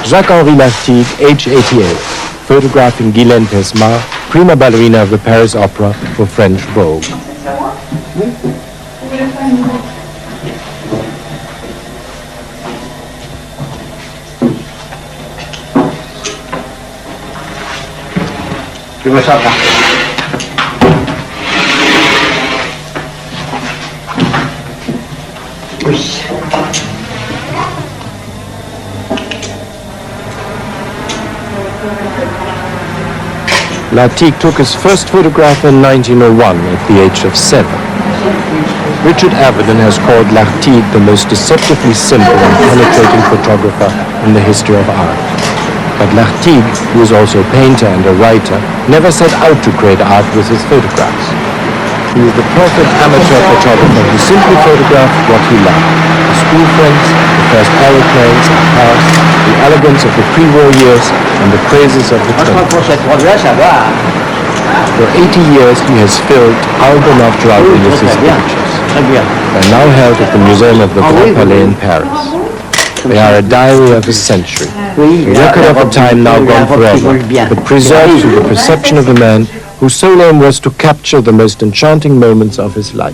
Jacques-Henri Lartigue, age 88, photographing Guylaine Pesmar, prima ballerina of the Paris Opera for French Vogue. Je me sens pas. Oui. Lartigue took his first photograph in 1901 at the age of 7. Richard Avedon has called Lartigue the most deceptively simple and penetrating photographer in the history of art. But Lartigue, who is also a painter and a writer, never set out to create art with his photographs. He was the perfect amateur photographer who simply photographed what he loved. His school friends, the first aeroplanes and cars, the elegance of the pre-war years, and the praises of the time. For 80 years he has filled album after album with his pictures. They are now held at the Museum of the Grand Palais in Paris. They are a diary of a century, a record of a time now gone forever, but preserved through the perception of a man whose sole aim was to capture the most enchanting moments of his life.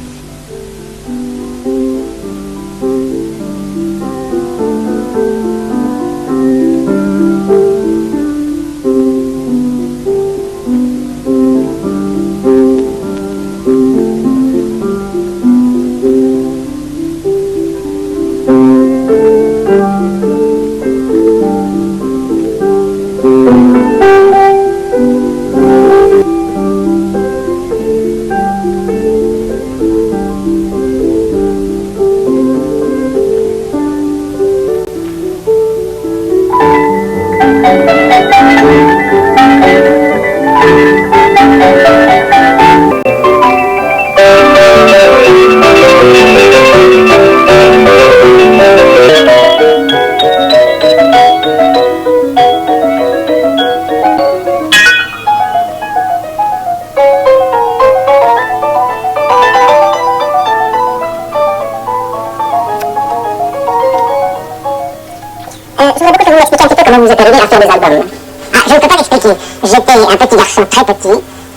Comment vous êtes arrivé à faire des albums? Je ne peux pas l'expliquer. J'étais un petit garçon très petit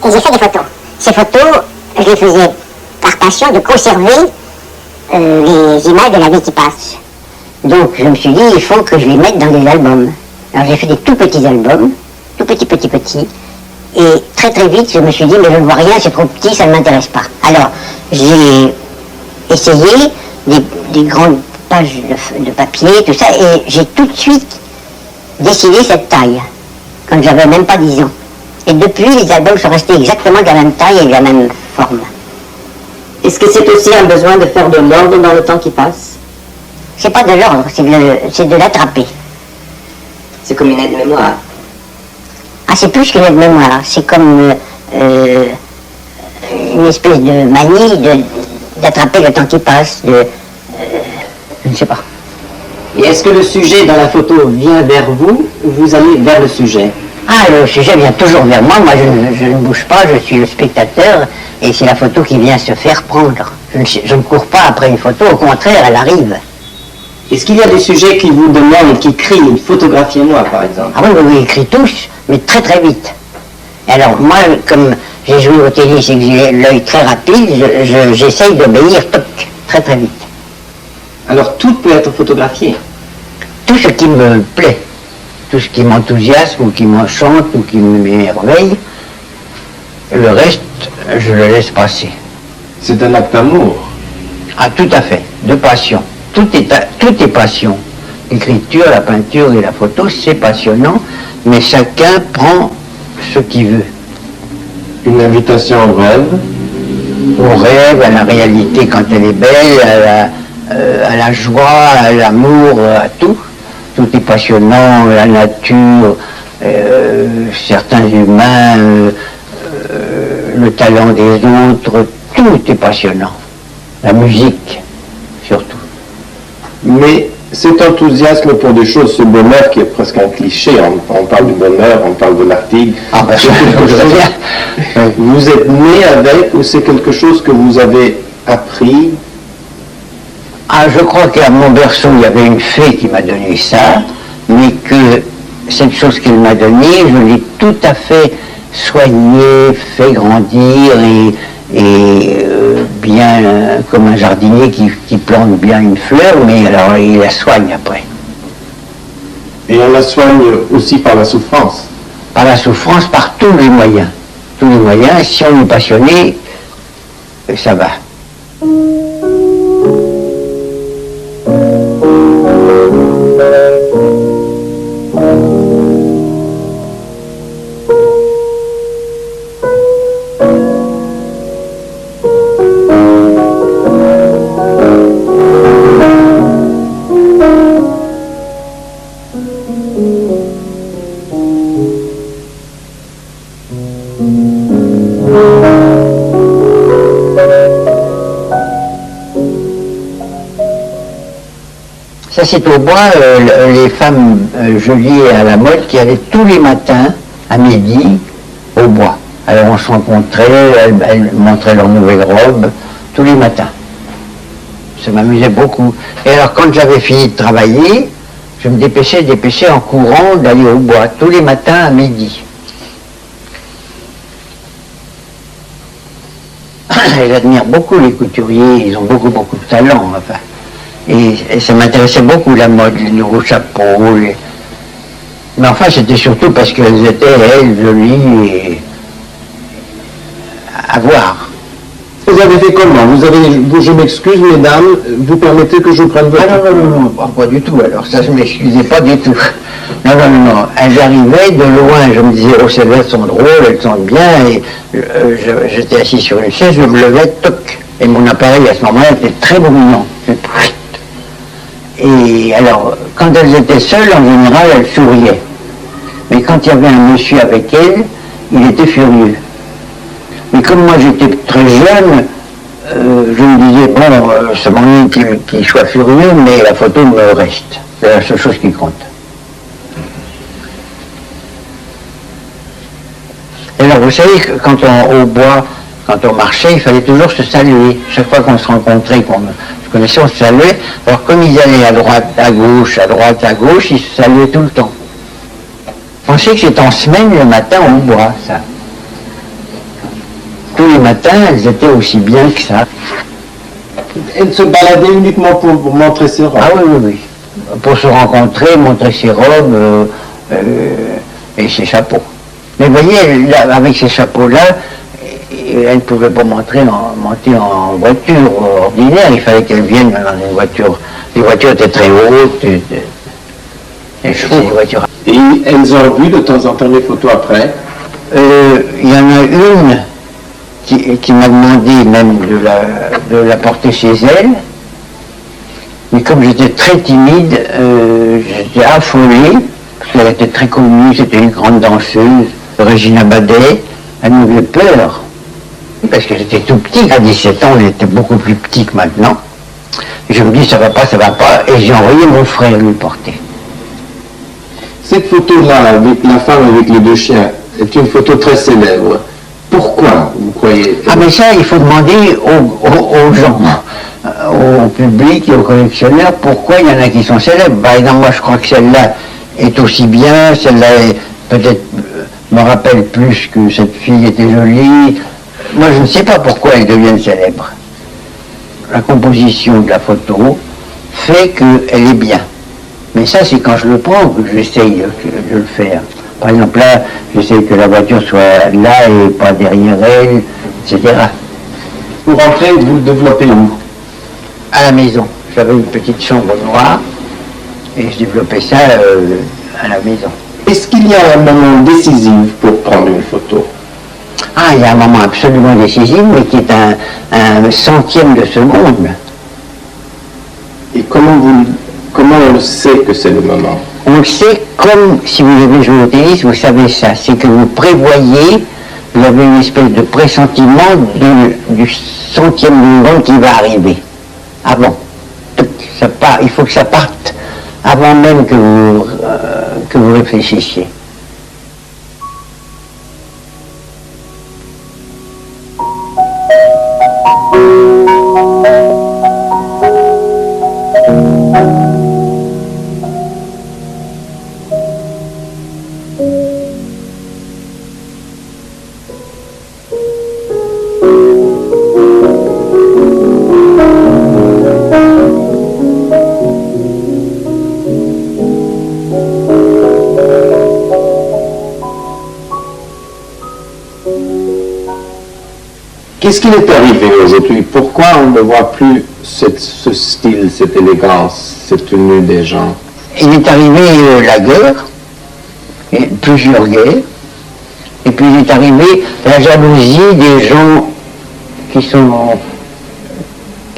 et j'ai fait des photos. Ces photos, je les faisais par passion de conserver les images de la vie qui passe. Donc je me suis dit, il faut que je les mette dans des albums. Alors j'ai fait des tout petits albums, tout petits. Et très vite, je me suis dit, mais je ne vois rien, c'est trop petit, ça ne m'intéresse pas. Alors j'ai essayé des grandes pages de papier, tout ça, et j'ai tout de suite décidé cette taille, quand j'avais même pas 10 ans. Et depuis, les albums sont restés exactement de la même taille et de la même forme. Est-ce que c'est aussi un besoin de faire de l'ordre dans le temps qui passe? C'est pas de l'ordre, c'est de l'attraper. C'est comme une aide-mémoire. Ah, c'est plus qu'une aide-mémoire, c'est comme une espèce de manie d'attraper le temps qui passe, je ne sais pas. Et est-ce que le sujet dans la photo vient vers vous ou vous allez vers le sujet? Ah, le sujet vient toujours vers moi. Moi, je ne bouge pas, je suis le spectateur et c'est la photo qui vient se faire prendre. Je ne cours pas après une photo, au contraire, elle arrive. Est-ce qu'il y a des sujets qui vous demandent, qui crient « photographiez-moi » par exemple? Ah oui, ils crient tous, mais très vite. Et alors, moi, comme j'ai joué au tennis et que j'ai l'œil très rapide, j'essaye d'obéir très vite. Alors tout peut être photographié? Tout ce qui me plaît, tout ce qui m'enthousiasme ou qui m'enchante ou qui m'émerveille, le reste, je le laisse passer. C'est un acte d'amour? Ah, tout à fait, de passion. Tout est passion. L'écriture, la peinture et la photo, c'est passionnant, mais chacun prend ce qu'il veut. Une invitation au rêve? Au rêve, à la réalité quand elle est belle, à la joie, à l'amour, à tout. Tout est passionnant, la nature, certains humains, le talent des autres, tout est passionnant. La musique, surtout. Mais cet enthousiasme pour des choses, ce bonheur qui est presque un cliché, on parle du bonheur, on parle de Lartigue, vous êtes né avec ou c'est quelque chose que vous avez appris? Ah, je crois qu'à mon berceau, il y avait une fée qui m'a donné ça, mais que cette chose qu'elle m'a donnée, je l'ai tout à fait soignée, fait grandir et bien comme un jardinier qui plante bien une fleur, mais alors il la soigne après. Et on la soigne aussi par la souffrance. Par la souffrance, par tous les moyens. Tous les moyens, si on est passionné, ça va. Ça c'est au bois, les femmes geôliers à la mode qui allaient tous les matins à midi au bois. Alors on se rencontrait, elles montraient leur nouvelle robe tous les matins. Ça m'amusait beaucoup. Et alors quand j'avais fini de travailler, je me dépêchais en courant d'aller au bois tous les matins à midi. Et j'admire beaucoup les couturiers, ils ont beaucoup de talent, enfin. Et ça m'intéressait beaucoup la mode, les nouveaux chapeaux. Mais enfin, c'était surtout parce qu'elles étaient, elles, jolies et à voir. Vous avez fait comment? Je m'excuse, mesdames, vous permettez que je prenne votre... Ah non, pas du tout. Alors ça, je ne m'excusais pas du tout. Non. Elles arrivaient de loin, je me disais, oh, celles-là sont drôles, elles sont bien, et j'étais assis sur une chaise, je me levais, toc. Et mon appareil, à ce moment-là, était très bruyant. Et alors, quand elles étaient seules, en général, elles souriaient. Mais quand il y avait un monsieur avec elles, il était furieux. Mais comme moi j'étais très jeune, je me disais, bon, ça m'ennuie qu'il soit furieux, mais la photo me reste. C'est la seule chose qui compte. Et alors, vous savez que au bois, quand on marchait, il fallait toujours se saluer. Chaque fois qu'on se rencontrait, qu'on se connaissait, on se saluait. Alors, comme ils allaient à droite, à gauche, ils se saluaient tout le temps. Je pensais que c'était en semaine le matin au bois, ça. Tous les matins, elles étaient aussi bien que ça. Elles se baladaient uniquement pour montrer ses robes? Ah oui. Pour se rencontrer, montrer ses robes et ses chapeaux. Mais vous voyez, là, avec ces chapeaux-là, elles ne pouvaient pas monter en voiture ordinaire. Il fallait qu'elles viennent dans une voiture. Les voitures étaient très hautes, les chevaux, les voitures. Et elles ont vu de temps en temps les photos après? Il y en a une qui m'a demandé même de la porter chez elle. Mais comme j'étais très timide, j'étais affolé, parce qu'elle était très connue, c'était une grande danseuse, Regina Badet. Elle m'avait peur, parce que j'étais tout petit. À 17 ans, j'étais beaucoup plus petit que maintenant. Et je me dis, ça va pas, et j'ai envoyé mon frère lui porter. Cette photo-là, avec la femme avec les deux chiens, est une photo très célèbre. Pourquoi, vous croyez? Ah mais ça, il faut demander aux gens, au public et aux collectionneurs, pourquoi il y en a qui sont célèbres. Par exemple, moi je crois que celle-là est aussi bien, celle-là peut-être me rappelle plus que cette fille était jolie. Moi je ne sais pas pourquoi elles deviennent célèbres. La composition de la photo fait qu'elle est bien. Mais ça, c'est quand je le prends que j'essaye de le faire. Par exemple, là, j'essaye que la voiture soit là et pas derrière elle, etc. Pour rentrer, vous le développez où? À la maison. J'avais une petite chambre noire et je développais ça à la maison. Est-ce qu'il y a un moment décisif pour prendre une photo? Ah, il y a un moment absolument décisif, mais qui est un centième de seconde. Et comment on sait que c'est le moment? On le sait comme si vous avez joué au tennis, vous savez ça. C'est que vous prévoyez, vous avez une espèce de pressentiment du centième de seconde qui va arriver. Avant. Il faut que ça parte avant même que vous réfléchissiez. Qu'est-ce qui est arrivé aujourd'hui? Pourquoi on ne voit plus ce style, cette élégance, cette tenue des gens? Il est arrivé la guerre, et plusieurs guerres, et puis il est arrivé la jalousie des gens qui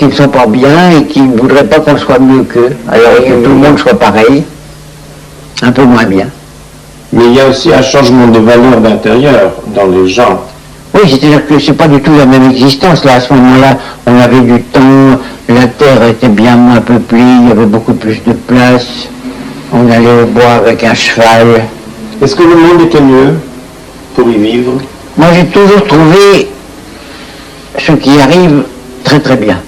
ne sont pas bien et qui ne voudraient pas qu'on soit mieux qu'eux. Alors que tout le monde soit pareil, un peu moins bien. Mais il y a aussi un changement de valeur d'intérieur dans les gens. Oui, c'est-à-dire que c'est pas du tout la même existence. Là, à ce moment-là, on avait du temps, la terre était bien moins peuplée, il y avait beaucoup plus de place, on allait au bois avec un cheval. Est-ce que le monde était mieux pour y vivre? Moi, j'ai toujours trouvé ce qui arrive très très bien.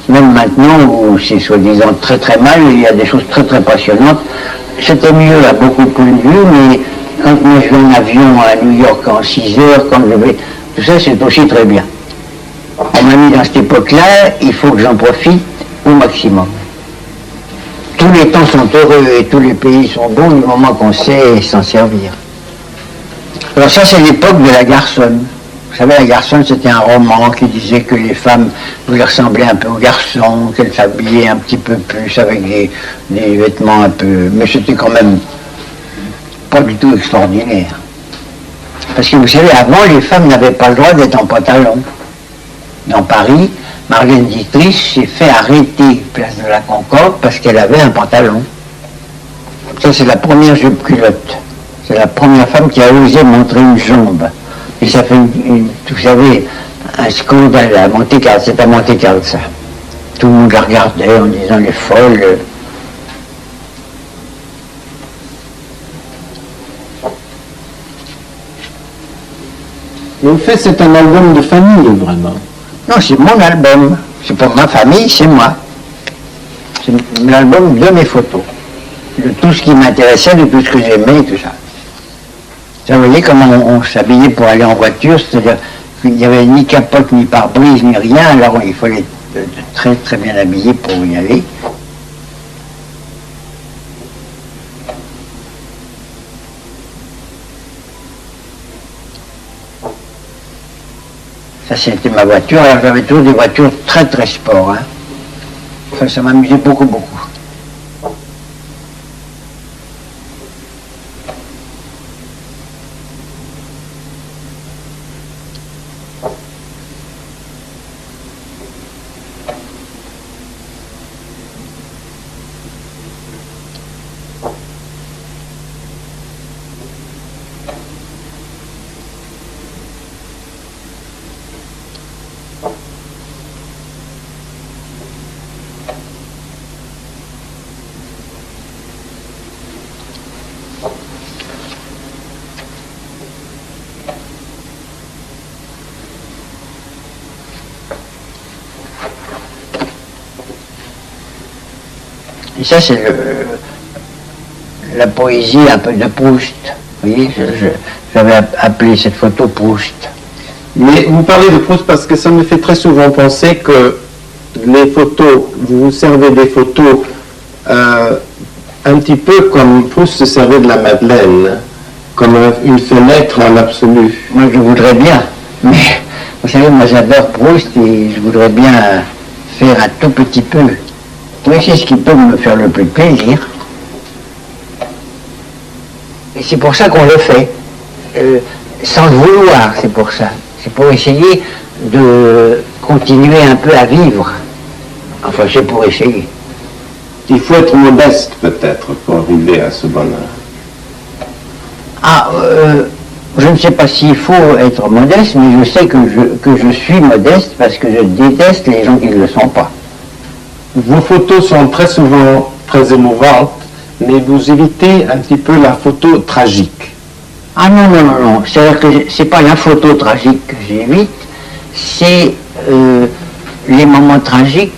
Même maintenant, où c'est soi-disant très très mal, il y a des choses très très passionnantes. C'était mieux à beaucoup de points de vue, mais quand moi je vais en avion à New York en 6 heures, quand je vais... Tout ça, c'est aussi très bien. On m'a mis dans cette époque-là, il faut que j'en profite au maximum. Tous les temps sont heureux et tous les pays sont bons du moment qu'on sait s'en servir. Alors ça, c'est l'époque de la garçonne. Vous savez, la garçonne, c'était un roman qui disait que les femmes voulaient ressembler un peu aux garçons, qu'elles s'habillaient un petit peu plus avec des vêtements un peu... Mais c'était quand même pas du tout extraordinaire. Parce que vous savez, avant, les femmes n'avaient pas le droit d'être en pantalon. Dans Paris, Marlène Dietrich s'est fait arrêter place de la Concorde parce qu'elle avait un pantalon. Ça, c'est la première jupe culotte. C'est la première femme qui a osé montrer une jambe. Et ça fait, vous savez, un scandale à Monte-Carlo. C'est à Monte-Carlo, ça. Tout le monde la regardait en disant les folles. Mais au fait, c'est un album de famille, vraiment. Non, c'est mon album. C'est pour ma famille, c'est moi. C'est l'album de mes photos. De tout ce qui m'intéressait, de tout ce que j'aimais et tout ça. Vous voyez comment on s'habillait pour aller en voiture, c'est-à-dire qu'il n'y avait ni capote, ni pare-brise, ni rien, alors il fallait être très très bien habillé pour y aller. Ça, c'était ma voiture, alors j'avais toujours des voitures très très sport. Hein. Enfin, ça m'amusait beaucoup, beaucoup. Et ça, c'est la poésie un peu de Proust. Vous voyez, j'avais appelé cette photo Proust. Mais vous parlez de Proust parce que ça me fait très souvent penser que les photos, vous vous servez des photos un petit peu comme Proust se servait de la Madeleine, comme une fenêtre en absolu. Moi, je voudrais bien, mais vous savez, moi j'adore Proust et je voudrais bien faire un tout petit peu. Oui, c'est ce qui peut me faire le plus plaisir. Et c'est pour ça qu'on le fait. Sans le vouloir, c'est pour ça. C'est pour essayer de continuer un peu à vivre. Enfin, c'est pour essayer. Il faut être modeste peut-être pour arriver à ce bonheur. Ah, je ne sais pas s'il faut être modeste, mais je sais que je suis modeste parce que je déteste les gens qui ne le sont pas. Vos photos sont très souvent très émouvantes, mais vous évitez un petit peu la photo tragique. Ah non, non, non, non. C'est-à-dire que c'est pas la photo tragique que j'évite, c'est les moments tragiques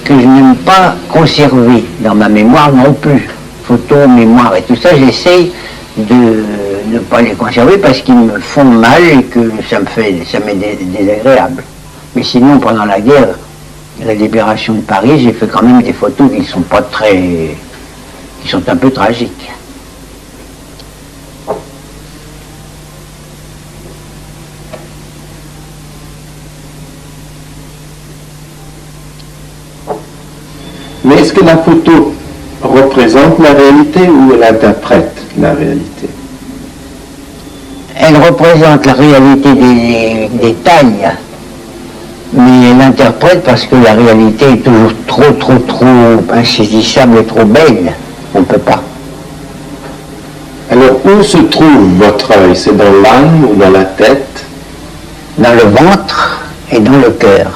que je n'aime pas conserver dans ma mémoire non plus. Photos, mémoire et tout ça, j'essaye de ne pas les conserver parce qu'ils me font mal et que ça m'est désagréable. Mais sinon, pendant la guerre, la libération de Paris, j'ai fait quand même des photos qui sont pas très... qui sont un peu tragiques. Mais est-ce que la photo représente la réalité ou elle interprète la réalité? Elle représente la réalité des tailles, mais elle interprète parce que la réalité est toujours trop insaisissable et trop belle. On ne peut pas. Alors, où se trouve votre œil? C'est dans l'âme ou dans la tête? Dans le ventre et dans le cœur.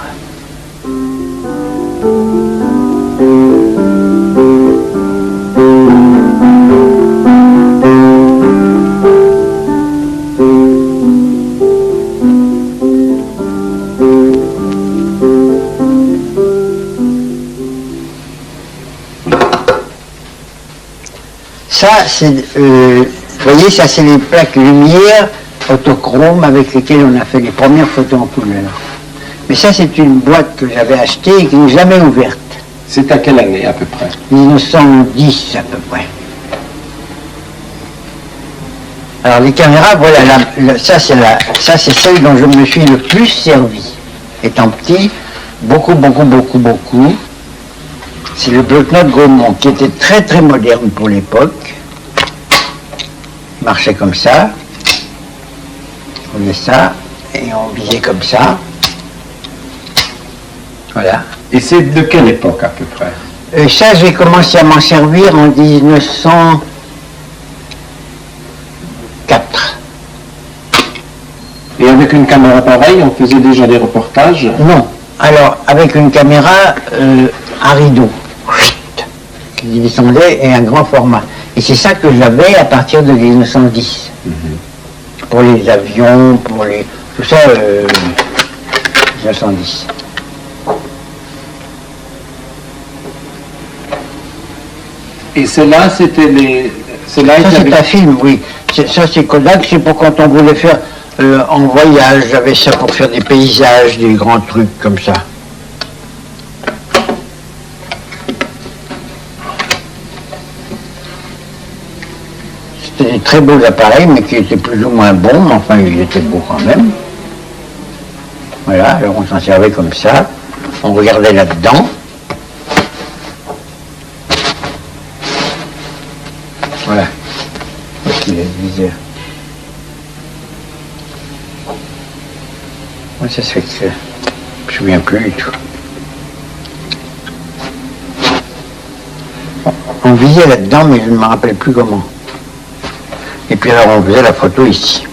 Ça, c'est, vous voyez, ça c'est les plaques lumière autochrome avec lesquelles on a fait les premières photos en couleur. Mais ça, c'est une boîte que j'avais achetée et qui n'est jamais ouverte. C'est à quelle année à peu près? 1910 à peu près. Alors les caméras, voilà, ça c'est celle dont je me suis le plus servi. Étant petit, beaucoup. C'est le bloc-notes Gaumont qui était très moderne pour l'époque. Il marchait comme ça. On faisait ça et on visait comme ça. Voilà. Et c'est de quelle époque à peu près? Et ça, j'ai commencé à m'en servir en 1904. Et avec une caméra pareille, on faisait déjà des reportages? Non. Alors, avec une caméra à rideau, qui descendait et un grand format. Et c'est ça que j'avais à partir de 1910. Pour les avions, pour les... tout ça, 1910. Et cela, c'était les... Cela Ça, c'est un film, oui. Ça, c'est Kodak, c'est pour quand on voulait faire en voyage. J'avais ça pour faire des paysages, des grands trucs comme ça. C'était des très beaux appareils, mais qui étaient plus ou moins bons, mais enfin, ils étaient beaux quand même. Voilà, alors on s'en servait comme ça. On regardait là-dedans. Voilà. Voici le viseur. Ouais, ça se fait que je me souviens plus du tout. On visait là-dedans, mais je ne me rappelle plus comment. Et puis alors on faisait la photo ici.